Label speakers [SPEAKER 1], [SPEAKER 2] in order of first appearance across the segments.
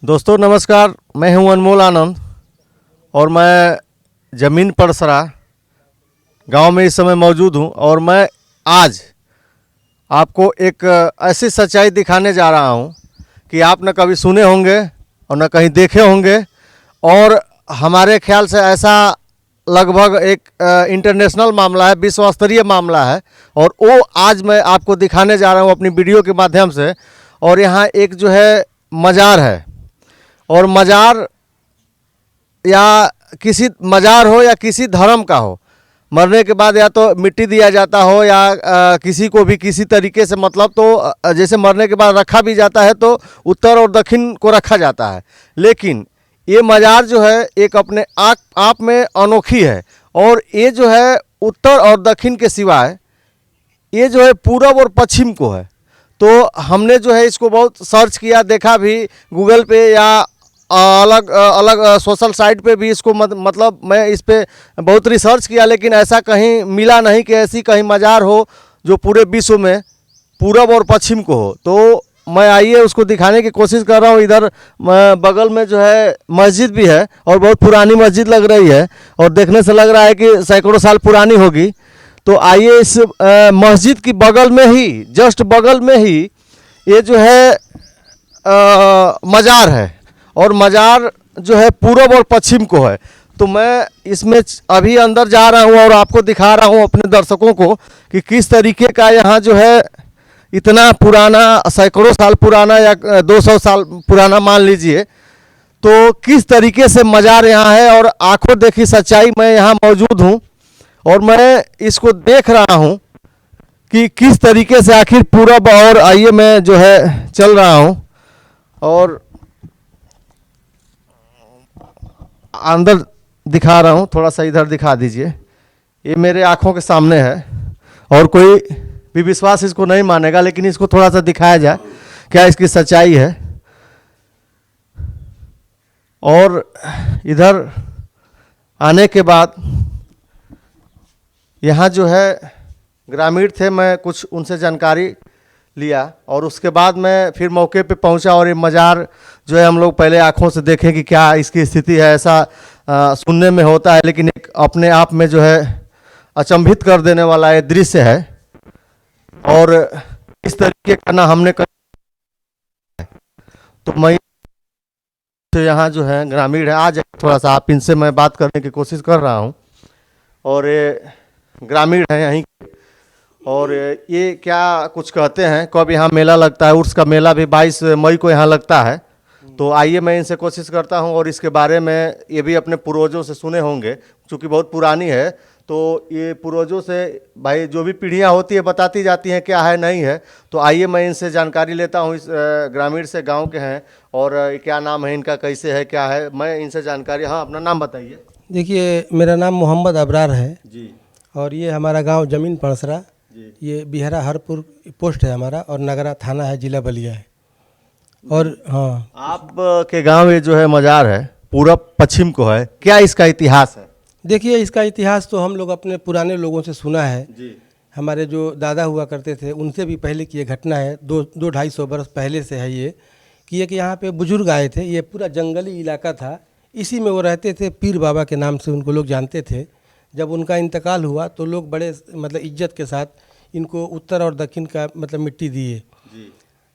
[SPEAKER 1] दोस्तों नमस्कार, मैं हूं अनमोल आनंद और मैं ज़मीन परसरा गांव में इस समय मौजूद हूं। और मैं आज आपको एक ऐसी सच्चाई दिखाने जा रहा हूं कि आप न कभी सुने होंगे और न कहीं देखे होंगे। और हमारे ख्याल से ऐसा लगभग एक इंटरनेशनल मामला है, विश्व स्तरीय मामला है। और वो आज मैं आपको दिखाने जा रहा हूं अपनी वीडियो के माध्यम से। और यहाँ एक जो है मज़ार है, और मज़ार या किसी मज़ार हो या किसी धर्म का हो, मरने के बाद या तो मिट्टी दिया जाता हो या किसी को भी किसी तरीके से, मतलब तो जैसे मरने के बाद रखा भी जाता है तो उत्तर और दक्षिण को रखा जाता है। लेकिन ये मज़ार जो है एक अपने आप में अनोखी है। और ये जो है उत्तर और दक्षिण के सिवाय ये जो है पूरब और पश्चिम को है। तो हमने जो है इसको बहुत सर्च किया, देखा भी गूगल पे या अलग अलग सोशल साइट पे भी इसको मतलब मैं इस पे बहुत रिसर्च किया, लेकिन ऐसा कहीं मिला नहीं कि ऐसी कहीं मज़ार हो जो पूरे विश्व में पूरब और पश्चिम को हो। तो मैं आइए उसको दिखाने की कोशिश कर रहा हूँ। इधर बगल में जो है मस्जिद भी है और बहुत पुरानी मस्जिद लग रही है और देखने से लग रहा है कि सैकड़ों साल पुरानी होगी। तो आइए इस मस्जिद की बगल में ही, जस्ट बगल में ही ये जो है मज़ार है। और मज़ार जो है पूरब और पश्चिम को है। तो मैं इसमें अभी अंदर जा रहा हूँ और आपको दिखा रहा हूँ अपने दर्शकों को कि किस तरीके का यहाँ जो है इतना पुराना, सैकड़ों साल पुराना या 200 साल पुराना मान लीजिए, तो किस तरीके से मज़ार यहाँ है। और आंखों देखी सच्चाई, मैं यहाँ मौजूद हूँ और मैं इसको देख रहा हूँ कि किस तरीके से आखिर पूरब। और आइए मैं जो है चल रहा हूँ और अंदर दिखा रहा हूँ। थोड़ा सा इधर दिखा दीजिए, ये मेरे आँखों के सामने है और कोई भी विश्वास इसको नहीं मानेगा, लेकिन इसको थोड़ा सा दिखाया जाए क्या इसकी सच्चाई है। और इधर आने के बाद यहाँ जो है ग्रामीण थे, मैं कुछ उनसे जानकारी लिया और उसके बाद मैं फिर मौके पे पहुंचा। और ये मज़ार जो है हम लोग पहले आँखों से देखें कि क्या इसकी स्थिति है। ऐसा सुनने में होता है, लेकिन एक अपने आप में जो है अचंभित कर देने वाला ये दृश्य है। और इस तरीके का ना हमने तो मैं तो यहाँ जो है ग्रामीण है, आ जाए थोड़ा सा आप इनसे, मैं बात करने की कोशिश कर रहा हूँ। और ये ग्रामीण है यहीं। और ये क्या कुछ कहते हैं, कब यहाँ मेला लगता है, उर्स का मेला भी 22 मई को यहाँ लगता है। तो आइए मैं इनसे कोशिश करता हूँ और इसके बारे में ये भी अपने पूर्वजों से सुने होंगे, क्योंकि बहुत पुरानी है। तो ये पूर्वजों से भाई जो भी पीढ़ियाँ होती है बताती जाती हैं क्या है नहीं है। तो आइए मैं इनसे जानकारी लेता हूँ। इस ग्रामीण से, गांव के हैं। और क्या नाम है इनका, कैसे है, क्या है, मैं इनसे जानकारी। हाँ, अपना नाम बताइए।
[SPEAKER 2] देखिए, मेरा नाम मोहम्मद अबरार है
[SPEAKER 1] जी। और
[SPEAKER 2] ये हमारा गांव ज़मीन परसरा, ये बिहरा हरपुर पोस्ट है हमारा, और नगरा थाना है, जिला बलिया है। और हाँ,
[SPEAKER 1] आप के गांव ये जो है मज़ार है पूरब पश्चिम को है, क्या इसका इतिहास है?
[SPEAKER 2] देखिए इसका इतिहास तो हम लोग अपने पुराने लोगों से सुना है
[SPEAKER 1] जी।
[SPEAKER 2] हमारे जो दादा हुआ करते थे उनसे भी पहले की ये घटना है, 200-250 बरस पहले से है ये, कि एक यहाँ पे बुजुर्ग आए थे। ये पूरा जंगली इलाका था, इसी में वो रहते थे। पीर बाबा के नाम से उनको लोग जानते थे। जब उनका इंतकाल हुआ तो लोग बड़े मतलब इज्जत के साथ इनको उत्तर और दक्षिण का मतलब मिट्टी दिए।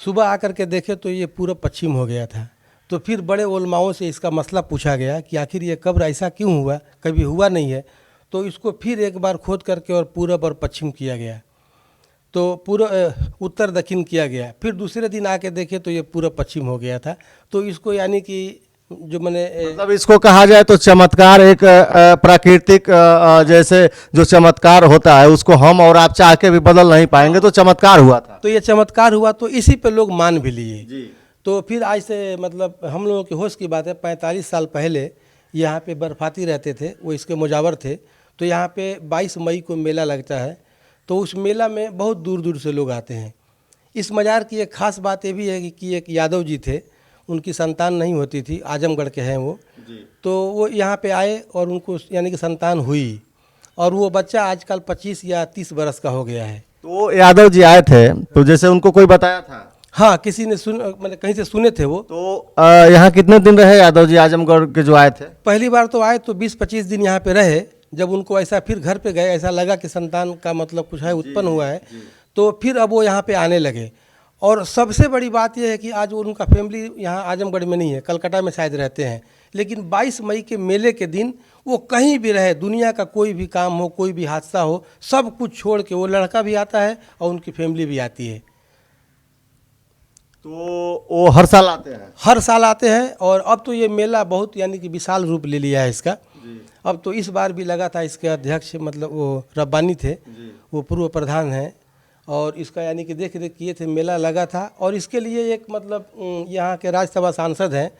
[SPEAKER 2] सुबह आकर के देखे तो ये पूरा पश्चिम हो गया था। तो फिर बड़े उलमाओं से इसका मसला पूछा गया कि आखिर ये कब्र ऐसा क्यों हुआ, कभी हुआ नहीं है। तो इसको फिर एक बार खोद करके और पूरब और पश्चिम किया गया, तो पूरा उत्तर दक्षिण किया गया। फिर दूसरे दिन आके देखे तो ये पूरा पश्चिम हो गया था। तो इसको यानी कि जो मैंने
[SPEAKER 1] मतलब इसको कहा जाए तो चमत्कार, एक प्राकृतिक जैसे जो चमत्कार होता है उसको हम और आप चाह के भी बदल नहीं पाएंगे। तो चमत्कार हुआ था,
[SPEAKER 2] तो ये चमत्कार हुआ, तो इसी पे लोग मान भी लिए। तो फिर आज से मतलब हम लोगों की होश की बात है, 45 साल पहले यहाँ पे बर्फाती रहते थे, वो इसके मुजावर थे। तो यहाँ पे 22 मई को मेला लगता है। तो उस मेला में बहुत दूर दूर से लोग आते हैं। इस मज़ार की एक ख़ास बात ये भी है कि एक यादव जी थे, उनकी संतान नहीं होती थी, आजमगढ़ के हैं वो जी। तो वो यहाँ पे आए और उनको यानी कि संतान हुई, और वो बच्चा आजकल 25 या 30 बरस का हो गया है।
[SPEAKER 1] तो यादव जी आए थे, तो जैसे उनको कोई बताया था
[SPEAKER 2] हाँ, किसी ने मतलब कहीं से सुने थे वो।
[SPEAKER 1] तो यहाँ कितने दिन रहे यादव जी आजमगढ़ के जो आए थे?
[SPEAKER 2] पहली बार तो आए तो 20-25 दिन यहाँ पे रहे। जब उनको ऐसा फिर घर पे गए, ऐसा लगा कि संतान का मतलब कुछ है, उत्पन्न हुआ है, तो फिर अब वो यहाँ पे आने लगे। और सबसे बड़ी बात यह है कि आज वो उनका फैमिली यहाँ आजमगढ़ में नहीं है, कलकत्ता में शायद रहते हैं, लेकिन 22 मई के मेले के दिन वो कहीं भी रहे, दुनिया का कोई भी काम हो, कोई भी हादसा हो, सब कुछ छोड़ के वो लड़का भी आता है और उनकी फैमिली भी आती है।
[SPEAKER 1] तो वो हर साल आते हैं?
[SPEAKER 2] हर साल आते हैं। और अब तो ये मेला बहुत यानी कि विशाल रूप ले लिया है इसका। अब तो इस बार भी लगा था, इसके अध्यक्ष मतलब वो रब्बानी थे, वो पूर्व प्रधान हैं, और इसका यानी कि देख रेख किए थे, मेला लगा था। और इसके लिए एक मतलब यहाँ के राज्यसभा सांसद हैं,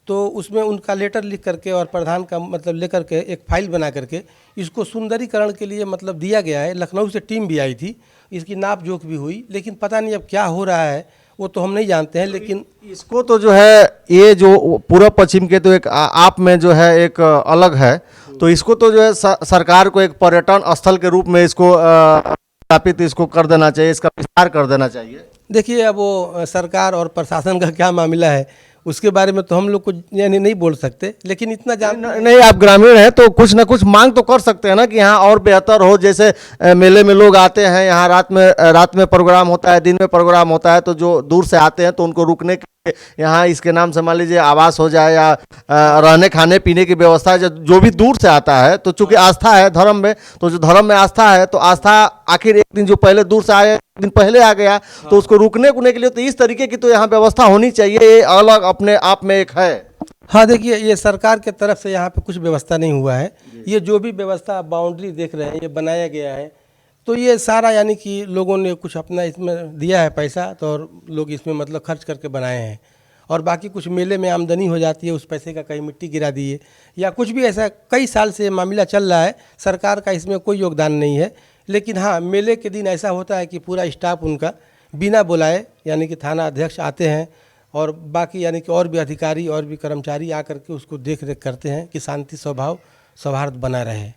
[SPEAKER 2] तो उसमें उनका लेटर लिख करके और प्रधान का मतलब लेकर के एक फाइल बना करके इसको सुंदरीकरण के लिए मतलब दिया गया है। लखनऊ से टीम भी आई थी, इसकी नाप जोख भी हुई, लेकिन पता नहीं अब क्या हो रहा है वो तो हम नहीं जानते हैं। लेकिन
[SPEAKER 1] इसको तो जो है ये जो पूर्व पश्चिम के तो एक आप में जो है एक अलग है, तो इसको तो जो है सरकार को एक पर्यटन स्थल के रूप में इसको स्थापित इसको कर देना चाहिए, इसका विस्तार कर देना चाहिए।
[SPEAKER 2] देखिए, अब वो सरकार और प्रशासन का क्या मामला है उसके बारे में तो हम लोग को यानी नहीं बोल सकते, लेकिन इतना जान
[SPEAKER 1] नहीं, आप ग्रामीण हैं तो कुछ ना कुछ मांग तो कर सकते हैं ना कि यहाँ और बेहतर हो। जैसे मेले में लोग आते हैं, यहाँ रात में प्रोग्राम होता है, दिन में प्रोग्राम होता है, तो जो दूर से आते हैं तो उनको रुकने के यहाँ इसके नाम से मान लीजिए आवास हो जाए या रहने खाने पीने की व्यवस्था है। जो भी दूर से आता है, तो चूंकि आस्था है धर्म में, तो जो धर्म में आस्था है, तो आस्था आखिर एक दिन जो पहले दूर से आए, एक दिन पहले आ गया, तो उसको रुकने के लिए तो इस तरीके की तो यहाँ व्यवस्था होनी चाहिए। ये अलग अपने आप में एक है।
[SPEAKER 2] हाँ, देखिए, ये सरकार के तरफ से यहाँ पे कुछ व्यवस्था नहीं हुआ है। ये जो भी व्यवस्था बाउंड्री देख रहे हैं, ये बनाया गया है, तो ये सारा यानी कि लोगों ने कुछ अपना इसमें दिया है पैसा, तो और लोग इसमें मतलब खर्च करके बनाए हैं। और बाकी कुछ मेले में आमदनी हो जाती है, उस पैसे का कहीं मिट्टी गिरा दिए या कुछ भी, ऐसा कई साल से मामला चल रहा है। सरकार का इसमें कोई योगदान नहीं है। लेकिन हाँ, मेले के दिन ऐसा होता है कि पूरा स्टाफ उनका बिना बुलाए यानी कि थाना अध्यक्ष आते हैं, और बाकी यानी कि और भी अधिकारी और भी कर्मचारी आकर के उसको देख रेख करते हैं कि शांति स्वभाव सौहार्द बना रहे।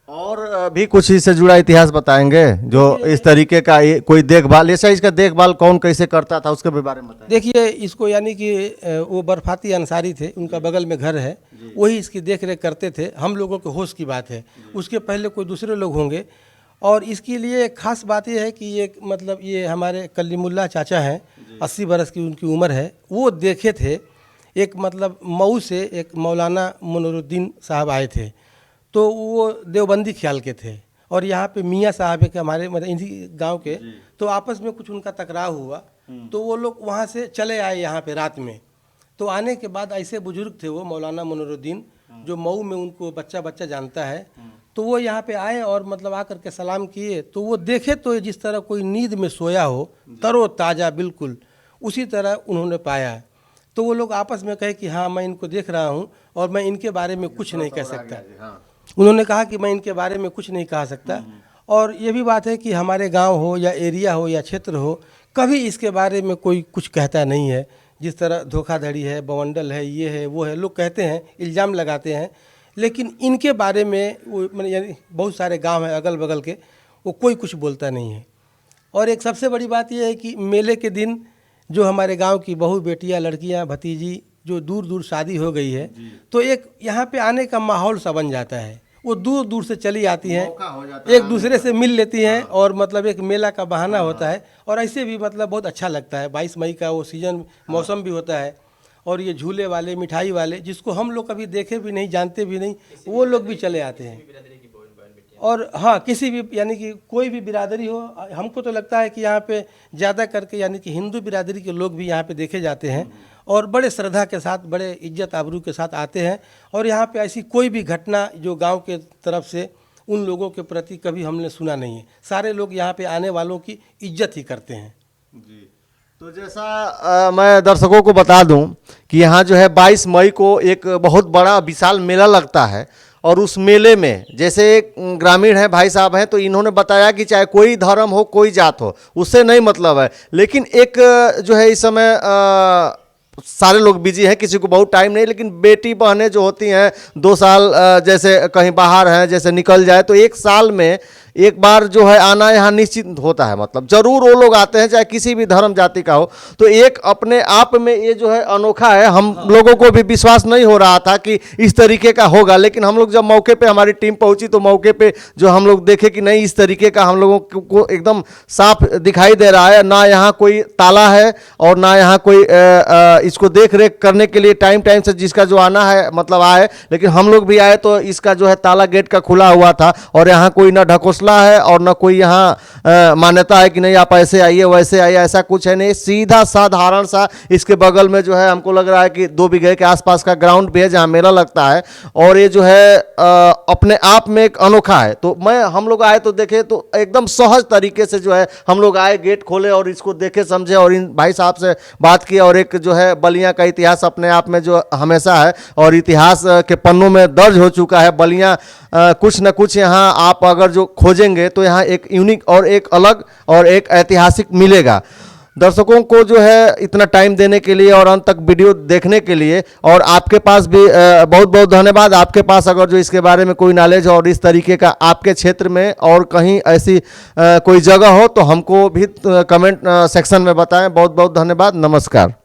[SPEAKER 1] और भी कुछ इससे जुड़ा इतिहास बताएंगे जो इस तरीके का कोई देखभाल, ऐसा इसका देखभाल कौन कैसे करता था उसके भी बारे में बताएं।
[SPEAKER 2] देखिए, इसको यानी कि वो बर्फाती अंसारी थे, उनका बगल में घर है, वही इसकी देख रेख करते थे। हम लोगों के होश की बात है, उसके पहले कोई दूसरे लोग होंगे। और इसके लिए एक खास बात यह है कि ये मतलब ये हमारे कलीमुल्ला चाचा हैं, 80 बरस की उनकी उम्र है, वो देखे थे। एक मतलब मऊ से एक मौलाना मुनरुद्दीन साहब आए थे, तो वो देवबंदी ख्याल के थे, और यहाँ पे मियाँ साहब के हमारे मतलब इन्हीं गांव के, तो आपस में कुछ उनका टकराव हुआ, तो वो लोग वहाँ से चले आए यहाँ पे रात में। तो आने के बाद ऐसे बुजुर्ग थे वो मौलाना मुनरुद्दीन, जो मऊ में उनको बच्चा जानता है, तो वो यहाँ पे आए और मतलब आकर के सलाम किए। तो वो देखे तो जिस तरह कोई नींद में सोया हो, तरो ताज़ा बिल्कुल, उसी तरह उन्होंने पाया। तो वो लोग आपस में कहे कि हाँ, मैं इनको देख रहा हूँ और मैं इनके बारे में कुछ नहीं कह सकता। उन्होंने कहा कि मैं इनके बारे में कुछ नहीं कह सकता। और ये भी बात है कि हमारे गांव हो या एरिया हो या क्षेत्र हो, कभी इसके बारे में कोई कुछ कहता नहीं है। जिस तरह धोखाधड़ी है, बवंडल है, ये है, वो है, लोग कहते हैं, इल्ज़ाम लगाते हैं, लेकिन इनके बारे में वो मतलब यानी बहुत सारे गांव हैं अगल बगल के, वो कोई कुछ बोलता नहीं है। और एक सबसे बड़ी बात यह है कि मेले के दिन जो हमारे गांव की बहू बेटियां, लड़कियां, भतीजी जो दूर दूर शादी हो गई है, तो एक यहाँ पे आने का माहौल सा बन जाता है। वो दूर दूर से चली आती हैं, एक दूसरे से मिल लेती हैं, और मतलब एक मेला का बहाना होता है। और ऐसे भी मतलब बहुत अच्छा लगता है। 22 मई का वो सीजन मौसम भी होता है, और ये झूले वाले, मिठाई वाले, जिसको हम लोग कभी देखे भी नहीं, जानते भी नहीं, वो लोग भी चले आते हैं। और हाँ, किसी भी यानी कि कोई भी बिरादरी हो, हमको तो लगता है कि यहाँ पे ज़्यादा करके यानी कि हिंदू बिरादरी के लोग भी यहाँ पे देखे जाते हैं, और बड़े श्रद्धा के साथ, बड़े इज्जत आबरू के साथ आते हैं। और यहाँ पे ऐसी कोई भी घटना जो गांव के तरफ से उन लोगों के प्रति कभी हमने सुना नहीं है। सारे लोग यहाँ पे आने वालों की इज्जत ही करते हैं
[SPEAKER 1] जी। तो जैसा मैं दर्शकों को बता दूं कि यहाँ जो है 22 मई को एक बहुत बड़ा विशाल मेला लगता है, और उस मेले में जैसे ग्रामीण हैं, भाई साहब हैं, तो इन्होंने बताया कि चाहे कोई धर्म हो, कोई जात हो, उससे नहीं मतलब है, लेकिन एक जो है इस समय सारे लोग बिजी हैं, किसी को बहुत टाइम नहीं, लेकिन बेटी बहनें जो होती हैं 2 साल जैसे कहीं बाहर हैं, जैसे निकल जाए, तो 1 साल में एक बार जो है आना यहाँ निश्चित होता है, मतलब जरूर वो लोग आते हैं चाहे किसी भी धर्म जाति का हो। तो एक अपने आप में ये जो है अनोखा है। हम लोगों को भी विश्वास नहीं हो रहा था कि इस तरीके का होगा, लेकिन हम लोग जब मौके पे हमारी टीम पहुंची तो मौके पे जो हम लोग देखे कि नहीं, इस तरीके का हम लोगों को एकदम साफ दिखाई दे रहा है। ना यहाँ कोई ताला है और ना यहाँ कोई इसको देख रेख करने के लिए टाइम टाइम से जिसका जो आना है मतलब आए, लेकिन हम लोग भी आए तो इसका जो है ताला गेट का खुला हुआ था और यहाँ कोई ना ढकोसला है और ना कोई यहाँ मान्यता है कि नहीं आप ऐसे आइए वैसे आइए, ऐसा कुछ है नहीं। सीधा साधारण सा इसके बगल में जो है हमको लग रहा है कि 2 बीघे के आसपास का ग्राउंड भी है जहाँ मेला लगता है, और ये जो है अपने आप में एक अनोखा है। तो हम लोग आए तो देखे तो एकदम सहज तरीके से जो है हम लोग आए, गेट खोले और इसको देखे समझे और इन भाई साहब से बात की। और एक जो है बलिया का इतिहास अपने आप में जो हमेशा है और इतिहास के पन्नों में दर्ज हो चुका है। बलिया कुछ न कुछ यहाँ आप अगर जो खोजेंगे तो यहाँ एक यूनिक और एक अलग और एक ऐतिहासिक मिलेगा। दर्शकों को जो है इतना टाइम देने के लिए और अंत तक वीडियो देखने के लिए, और आपके पास भी बहुत बहुत धन्यवाद। आपके पास अगर जो इसके बारे में कोई नॉलेज और इस तरीके का आपके क्षेत्र में और कहीं ऐसी कोई जगह हो तो हमको भी कमेंट सेक्शन में बताएं। बहुत बहुत धन्यवाद। नमस्कार।